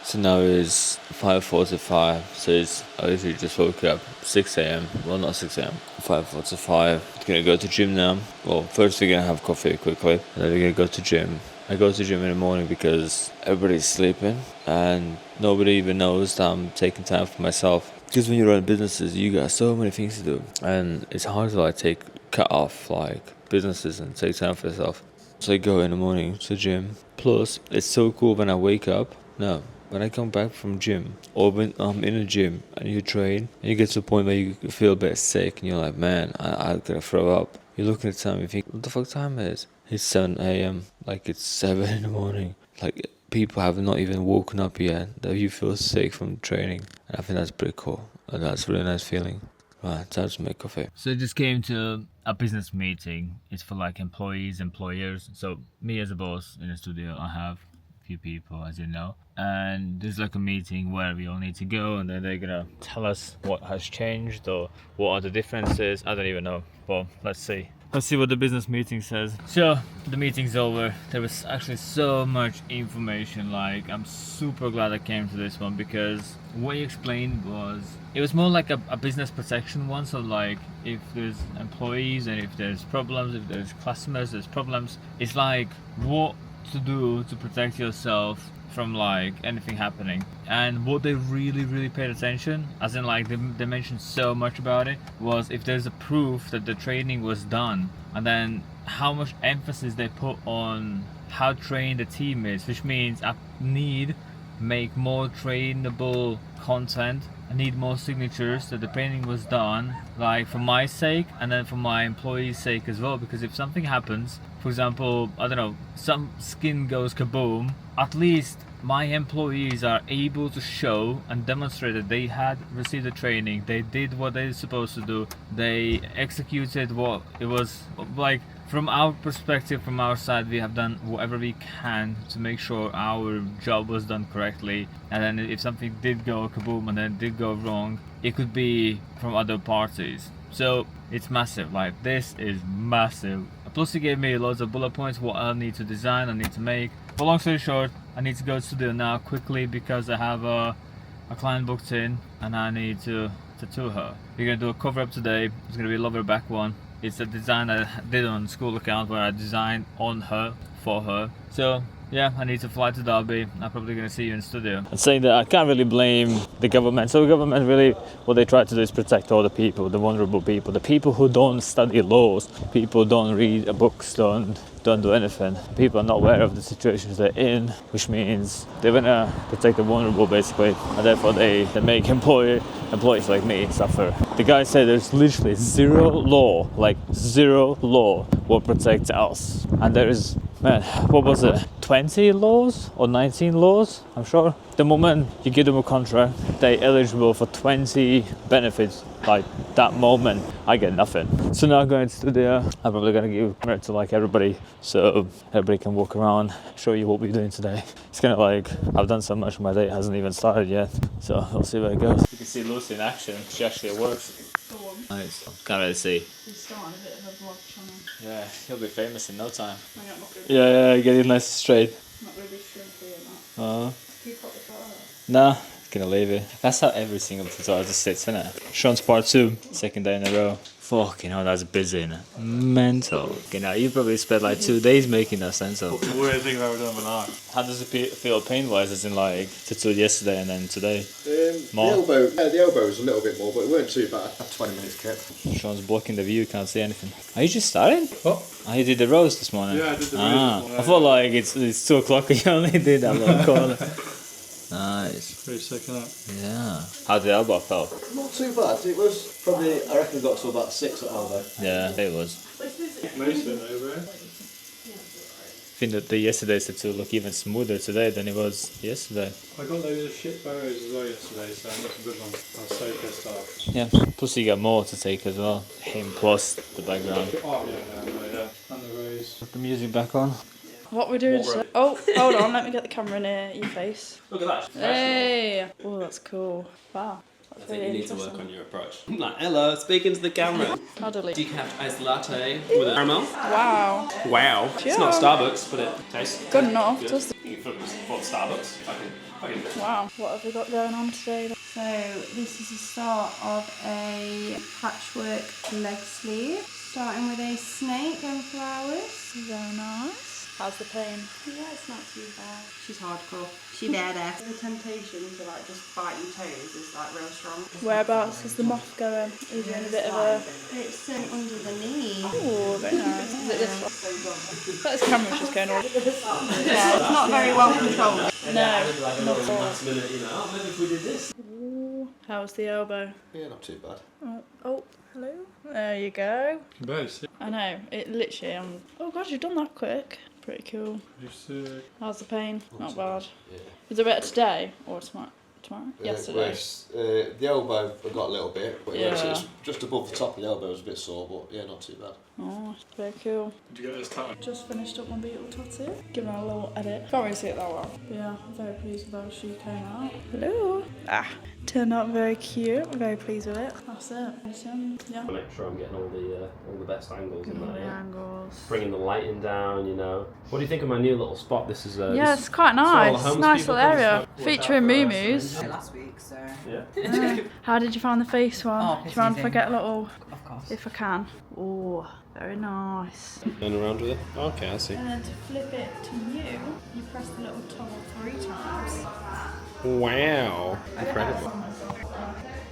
So now it's 5:45, so I literally just woke up 6 a.m. Well, not 6 a.m. 5:45. Gonna go to gym now. Well, first we're gonna have coffee quickly, and then we're gonna go to gym. I go to gym in the morning because everybody's sleeping and nobody even knows that I'm taking time for myself. Because when you run businesses, you got so many things to do, and it's hard to like cut off like businesses and take time for yourself. So I go in the morning to the gym. Plus, it's so cool when I wake up. No, when I come back from gym or when I'm in a gym and you train and you get to a point where you feel a bit sick and you're like, man, I gotta throw up. You look at the time and you think, what the fuck time is it? It's 7 a.m. Like it's 7 in the morning. Like people have not even woken up yet. That you feel sick from training. And I think that's pretty cool. And that's a really nice feeling. Right, time to make coffee. So I just came to a business meeting. It's for like employees, employers. So me as a boss in the studio, I have a few people, as you know. And there's like a meeting where we all need to go, and then they're gonna tell us what has changed or what are the differences. I don't even know. But let's see. Let's see what the business meeting says. So the meeting's over. There was actually so much information. Like I'm super glad I came to this one because what he explained was it was more like a business protection one. So like if there's employees and if there's problems, if there's customers, there's problems. It's like what to do to protect yourself from like anything happening. And what they really paid attention, as in like they mentioned so much about it, was if there's a proof that the training was done, and then how much emphasis they put on how trained the team is, which means I need make more trainable content. I need more signatures that the training was done, like for my sake and then for my employees' sake as well. Because if something happens, for example, I don't know, some skin goes kaboom, at least my employees are able to show and demonstrate that they had received the training, they did what they're supposed to do, they executed what it was like. From our perspective, from our side, we have done whatever we can to make sure our job was done correctly. And then if something did go kaboom and then did go wrong, it could be from other parties. So it's massive. Like this is massive. Plus he gave me loads of bullet points what I need to design, I need to make. But long story short, I need to go to the studio now quickly because I have a client booked in and I need to tour her. We're gonna do a cover up today. It's gonna be a lower back one. It's a design I did on school account where I designed on her, for her. So yeah, I need to fly to Derby. I'm probably going to see you in studio. And saying that I can't really blame the government. So the government really, what they try to do is protect all the people, the vulnerable people, the people who don't study laws, people who don't read books, don't do anything. People are not aware of the situations they're in, which means they want to protect the vulnerable basically, and therefore they make employees like me suffer. The guy said there's literally zero law will protect us, and there is, man, what was it, 20 laws or 19 laws, I'm sure. The moment you give them a contract, they're eligible for 20 benefits. Like that moment, I get nothing. So now I'm going to studio. I'm probably going to give credit to like everybody, so everybody can walk around, show you what we're doing today. It's kind of like, I've done so much, my day hasn't even started yet, so we'll see where it goes. You can see Lucy in action, she actually works. Go on. Nice, can't really see. We're starting a bit of a vlog channel. Yeah, he'll be famous in no time. I'm not gonna Yeah, get it nice and straight. I'm not going to be shrimpy and that. Can you pop the photo? Nah, gonna leave it. That's how every single tutorial just sits, innit? Sean's part 2, second day in a row. Fucking hell, that's busy, innit? Mental. Okay, now you probably spent like 2 days making that sense of. Weird thing I've ever done with an arm. How does it feel pain-wise, as in like tattooed yesterday and then today? More? The elbow was a little bit more, but it weren't too bad. 20 minutes kept. Sean's blocking the view, can't see anything. Are you just starting? What? Oh, you did the roast this morning? Yeah, I did the roast this morning. I thought like it's 2 o'clock and you only did that little corner. Nice. Pretty sick, innit? Yeah. How did the elbow feel? Not too bad. It was probably, I reckon, got to about 6 at elbow. Yeah, it was. Most of it over here. I think that the yesterday's tattoo look even smoother today than it was yesterday. I got loads of shit photos as well yesterday, so I'm looking good one. I was so pissed off. Yeah, plus you got more to take as well. Him plus the background. Oh, yeah. And the rose. Put the music back on. What we're doing today? Oh, hold on, let me get the camera near your face. Look at that. Hey! Oh, that's cool. Wow. I think you need to work on your approach. Like, hello, speaking to the camera. I'll delete. Decaf iced latte with a caramel. Wow. Wow. It's not Starbucks, but it tastes Good enough. good. Just You can afford Starbucks. Fucking. wow. What have we got going on today? So this is the start of a patchwork leg sleeve, starting with a snake and flowers. Very nice. How's the pain? Yeah, it's not too bad. She's hardcore. She there. The temptation to like just bite your toes is like real strong. Whereabouts is the moth going? Is it in a bit of a... It's under the knee. Oh, very nice. Is it this one? But this camera's just going on. Yeah, it's not very well controlled. No, not at all. Last minute, you know, oh, maybe if we did this. Ooh, how's the elbow? Yeah, not too bad. Oh, hello. There you go. Both. I know, it literally, oh god, you've done that quick. Pretty cool. Just, How's the pain? Not bad. Yeah. Is it better today or tomorrow? Yesterday? The elbow, I got a little bit, but Yeah. it's just above the top of the elbow was a bit sore, but yeah, not too bad. Oh, very cool. did you get this tattoo? Just finished up my beetle tattoo. Giving it a little edit. Can't really see it that well. But yeah, I'm very pleased with how she came out. Hello. Turned out very cute. I'm very pleased with it. That's it. Yeah. Make sure I'm getting all the best angles in All there. the Yeah. angles. Bringing the lighting down, you know. What do you think of my new little spot? This is Yeah, this it's quite is for all the nice. homeless Nice people. little This is area. what- Featuring what's out for moo-moos. Last week, so Yeah. How did you find the face one? Oh, Do you mind if I pissy get a little, of course. if I can? Oh, very nice. Turn around with it. Okay, I see. And then to flip it to you, you press the little toggle 3 times. Wow. Incredible.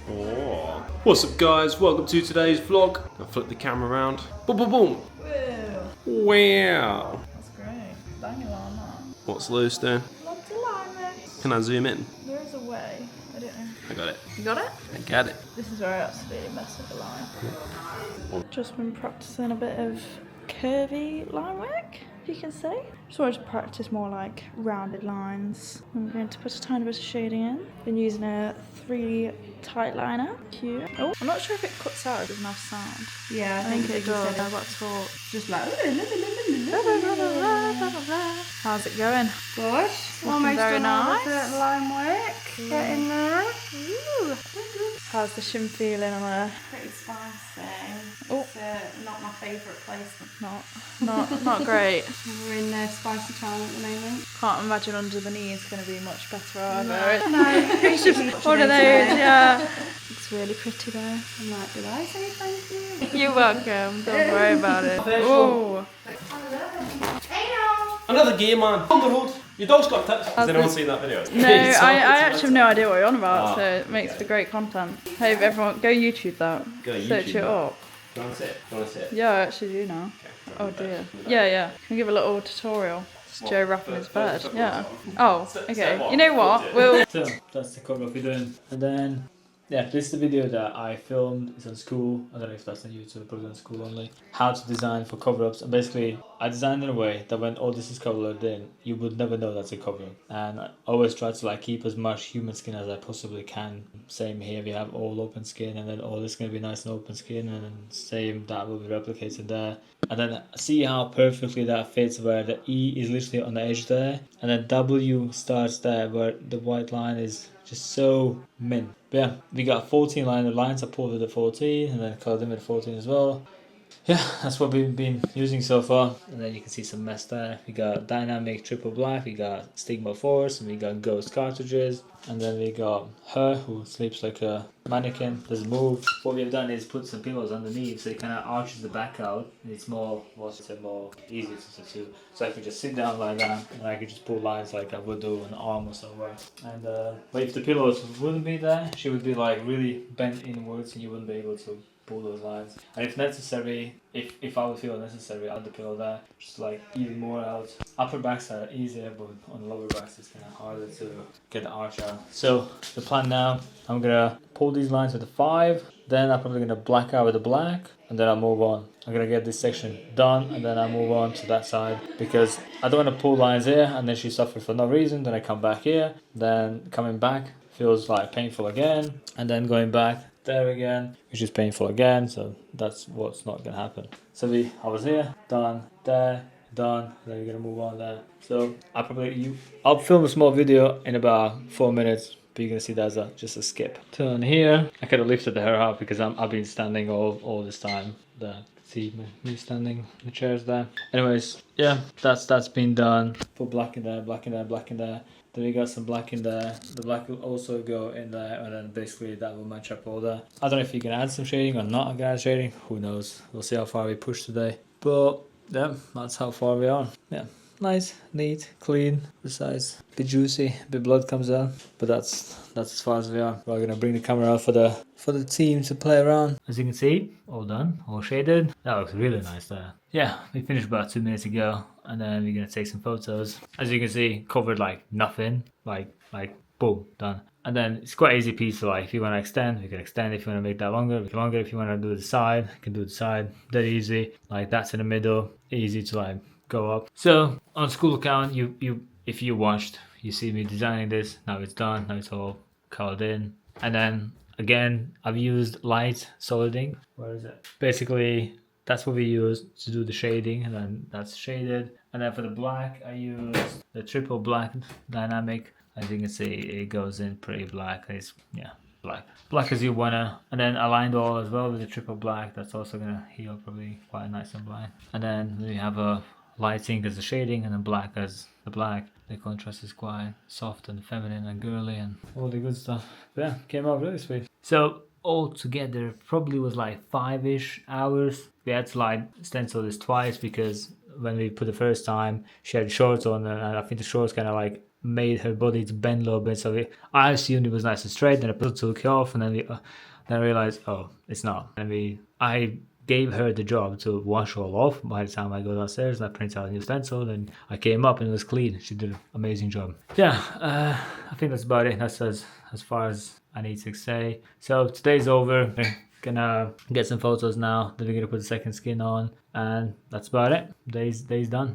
Oh. What's up, guys? Welcome to today's vlog. I'll flip the camera around. Boom, boom, boom. Whoa, Wow. that's great. Bang it on that. What's loose there? Lots of line Can I zoom in? there. There is a way. I don't know. I got it. You got it? I got it. This is where I absolutely mess with the line. Just been practicing a bit of curvy line work, if you can say. Just wanted to practice more like rounded lines. I'm going to put a tiny bit of shading in. Been using a 3 tight liner. Cute. Oh, I'm not sure if it cuts out, it doesn't have sound. Yeah, I think it does. I've got to talk. Just like. How's it going? Good. Almost very done all of nice. the line work. Getting there. Ooh. How's the shim feeling on there? Pretty spicy. Oh. It's not my favourite placement. Not great. We're in spicy town at the moment. Can't imagine under the knee is going to be much better either. No, it's just One of those, yeah. It's really pretty though. I'm like, did I say thank you? You're welcome. Don't worry about it. Oh, Another gear man. On the road. Your dog's got tips. Has anyone seen that video? no, I actually have no idea what you're on about, so it makes for great content. Hey, everyone, go YouTube that. Go Search YouTube it that. up. Do you want to see it? Do you want to see it? Yeah, I actually do now. Oh dear. Yeah. Can we give a little tutorial? It's Joe wrapping his bed. Yeah. Oh, okay. You know what? We'll. So that's the cover we're doing. And then, yeah, this is the video that I filmed. It's on school. I don't know if that's on YouTube, probably on school only. How to design for cover-ups. And basically, I designed in a way that when all this is covered in, you would never know that's a cover-up. And I always try to like keep as much human skin as I possibly can. Same here, we have all open skin, and then all this is going to be nice and open skin, and then same that will be replicated there. And then see how perfectly that fits where the E is literally on the edge there, and then W starts there where the white line is just so mint. But yeah, we got 14 lines are pulled with the 14, and then colored in with 14 as well. Yeah, that's what we've been using so far. And then you can see some mess there. We got dynamic triple black, we got stigma force, and we got ghost cartridges. And then we got her who sleeps like a mannequin, doesn't move. What we've done is put some pillows underneath so it kind of arches the back out. And it's more easy to do. So I could just sit down like that, and I could just pull lines like I would do an arm or somewhere. And but if the pillows wouldn't be there, she would be like really bent inwards, and you wouldn't be able to pull those lines. And if necessary, if I would feel necessary, I'd add the pillow there, just like even more out. Upper backs are easier, but on the lower backs it's kind of harder to get the arch out. So the plan now, I'm gonna pull these lines with the 5, then I'm probably gonna black out with the black, and then I'll move on. I'm gonna get this section done, and then I'll move on to that side, because I don't want to pull lines here and then she suffers for no reason. Then I come back here, then coming back feels like painful again, and then going back there again, which is painful again. So that's what's not gonna happen. So I was here, done, there, done. Then we're gonna move on there. So I'll film a small video in about 4 minutes. But you're gonna see that's just a skip. Turn here. I could have lifted the hair up because I've been standing all this time. There, see me standing in the chairs there. Anyways, yeah, that's been done. Put black in there, black in there, black in there. Then we got some black in there. The black will also go in there, and then basically that will match up all there. I don't know if you can add some shading or not. I'm gonna add shading. Who knows? We'll see how far we push today. But yeah, that's how far we are. Yeah. Nice, neat, clean, precise, bit juicy, bit blood comes out, but that's as far as we are. We're gonna bring the camera out for the team to play around. As you can see, all done, all shaded. That looks really nice there. Yeah, we finished about 2 minutes ago, and then we're gonna take some photos. As you can see, covered like nothing, like boom, done. And then it's quite easy piece to like, if you want to extend, we can extend. If you want to make that longer, make it longer. If you want to do the side, you can do the side. That easy. Like that's in the middle, easy to like go up. So on school account, if you watched, you see me designing this. Now it's done. Now it's all colored in. And then again, I've used light soliding. Where is it? Basically, that's what we use to do the shading, and then that's shaded. And then for the black, I use the triple black dynamic. As you can see, it goes in pretty black. It's black as you wanna. And then aligned all as well with the triple black. That's also gonna heal probably quite nice and blind. And then we have a lighting as the shading, and then black as the black. The contrast is quite soft and feminine and girly and all the good stuff. But yeah, came out really sweet. So all together probably was like 5-ish hours. We had to like stencil this twice because when we put the first time, she had shorts on, and I think the shorts kind of like made her body to bend a little bit. So I assumed it was nice and straight. Then I took it off, and then I realized, oh, it's not. And I gave her the job to wash all off. By the time I go downstairs and I print out a new stencil, and I came up and it was clean. She did an amazing job. Yeah, I think that's about it. That's as far as I need to say. So today's over. We're gonna get some photos now. Then we're gonna put the second skin on, and that's about it. Day's done.